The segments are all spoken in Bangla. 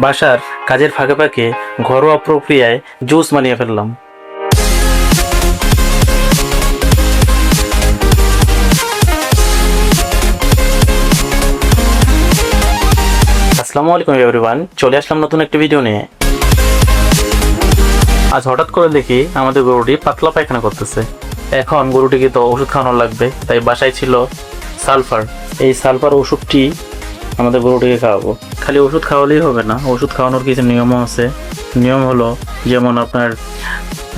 বাসার কাজের ফাঁকে ফাঁকে ঘরোয়া প্রক্রিয়ায় জুস বানিয়ে ফেললাম। আসসালামু আলাইকুম এভরিওয়ান, চলে আসলাম নতুন একটি ভিডিও নিয়ে। আজ হঠাৎ করে দেখি আমাদের গরুটি পাতলা পায়খানা করতেছে। এখন গরুটিকে তো ওষুধ খাওয়ানো লাগবে, তাই বাসায় ছিল সালফার। এই সালফার ওষুধটি আমাদের গরুটিকে খাওয়াবো। খালি ওষুধ খাওয়ালেই হবে না, ওষুধ খাওয়ানোর কিছু নিয়মও আছে। নিয়ম হলো, যেমন আপনার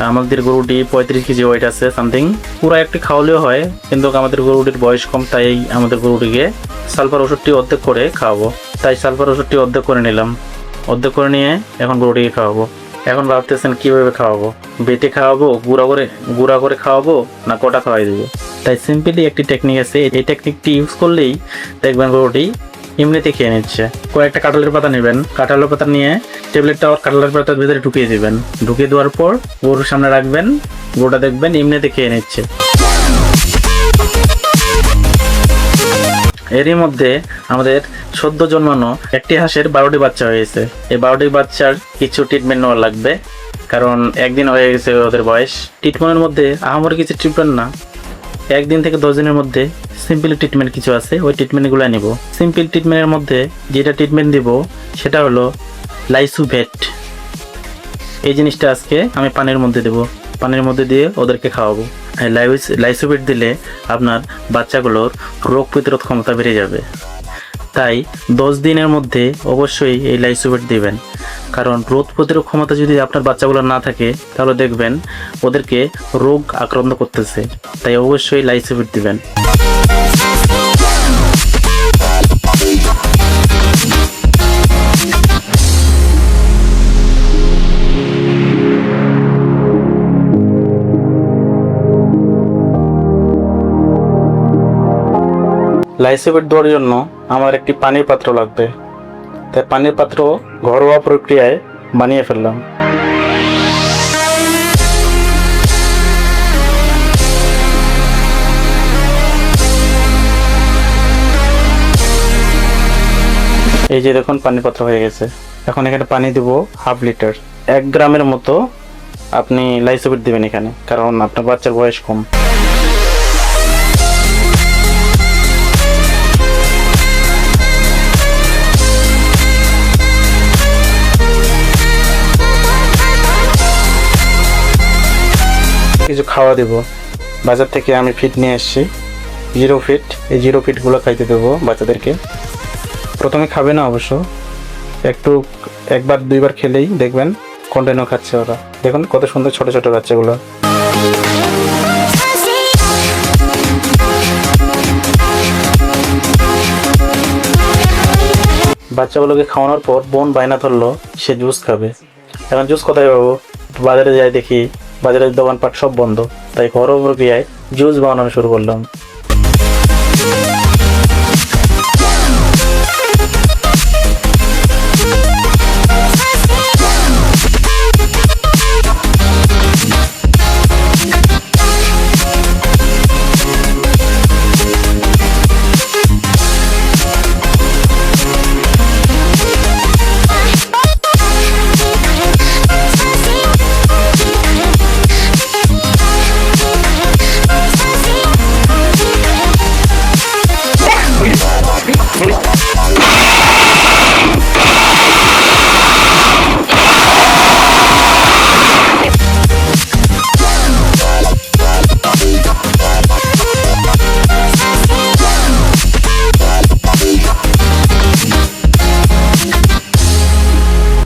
আমাদের গরুটি 35 কেজি ওয়েট আছে সামথিং, পুরো একটি খাওয়ালেও হয়, কিন্তু আমাদের গরুটির বয়স কম, তাই আমাদের গরুটিকে সালফার ওষুধটি অর্ধেক করে খাওয়াবো। তাই সালফার ওষুধটি অর্ধেক করে নিলাম। অর্ধেক করে নিয়ে এখন গরুটিকে খাওয়াবো। এখন ভাবতেছেন কীভাবে খাওয়াবো, বেটে খাওয়াবো, গুঁড়া করে খাওয়াবো, না কটা খাওয়াই দেবো। তাই সিম্পলি একটি টেকনিক আছে, এই টেকনিকটি ইউজ করলেই দেখবেন গরুটি এমনিতে খেয়ে নিচ্ছে। কয়েকটা কাঁঠালের পাতা নেবেন, কাঁঠালের পাতা নিয়ে ট্যাবলেটটা কাঁঠালের পাতার ভিতরে ঢুকিয়ে দেবেন। ঢুকিয়ে দেওয়ার পর গরুর সামনে রাখবেন, গরুটা দেখবেন এমনিতে খেয়ে নিচ্ছে। এরই মধ্যে আমাদের সদ্য জন্মানো একটি হাঁসের 12টি বাচ্চা হয়েছে। এই 12টি বাচ্চার কিছু ট্রিটমেন্ট নেওয়া লাগবে, কারণ একদিন হয়ে গেছে ওদের বয়স। ট্রিটমেন্টের মধ্যে আহামরি কিছু ট্রিটমেন্ট না, 1 দিন থেকে 10 দিনের মধ্যে সিম্পল ট্রিটমেন্ট কিছু আছে, ওই ট্রিটমেন্টগুলো নেব। সিম্পল ট্রিটমেন্টের মধ্যে যেটা ট্রিটমেন্ট দিব সেটা হলো লাইসোভেট। এই জিনিসটা আজকে আমি পানির মধ্যে দেব, পানির মধ্যে দিয়ে ওদেরকে খাওয়াবো। লাইসোভেট দিলে আপনার বাচ্চাগুলোর রোগ প্রতিরোধ ক্ষমতা বেড়ে যাবে। তাই 10 দিনের মধ্যে অবশ্যই এই লাইসোভেট দিবেন, কারণ রোগ প্রতিরোধ ক্ষমতা যদি আপনার বাচ্চাগুলোর না থাকে তাহলে দেখবেন ওদেরকে রোগ আক্রান্ত করতেছে। তাই অবশ্যই লাইসোভেট দিবেন। লাইসোভেট দেওয়ার জন্য আমার একটি পানির পাত্র লাগবে, তাই পানির পাত্র ঘরোয়া প্রক্রিয়ায় বানিয়ে ফেললাম। এই যে দেখুন পানির পাত্র হয়ে গেছে। এখন এখানে পানি দেব 1/2 লিটার। 1 গ্রামের মতো আপনি লাইসোভেট দেবেন এখানে, কারণ আপনার বাচ্চার বয়স কম। কিছু খাওয়া দেবো, বাজার থেকে আমি ফিড নিয়ে এসেছি, 0 ফিট। এই 0 ফিটগুলো খাইতে দেবো বাচ্চাদেরকে। প্রথমে খাবে না অবশ্য, একটু 1-2 বার খেলেই দেখবেন কন্টিনিউ খাচ্ছে ওরা। দেখুন কত সুন্দর ছোট ছোট বাচ্চাগুলো। বাচ্চাগুলোকে খাওয়ানোর পর বোন বায়না ধরলো সে জুস খাবে। এখন জুস কোথায় পাবো? বাজারে যাই, দেখি বাজারের দোকানপাট সব বন্ধ, তাই ঘরোয়া প্রক্রিয়ায় জুস বানানো শুরু করলাম।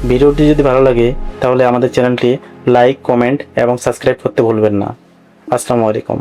ভিডিওটি যদি ভালো লাগে তাহলে আমাদের চ্যানেলটি লাইক, কমেন্ট এবং সাবস্ক্রাইব করতে ভুলবেন না। আসসালামু আলাইকুম।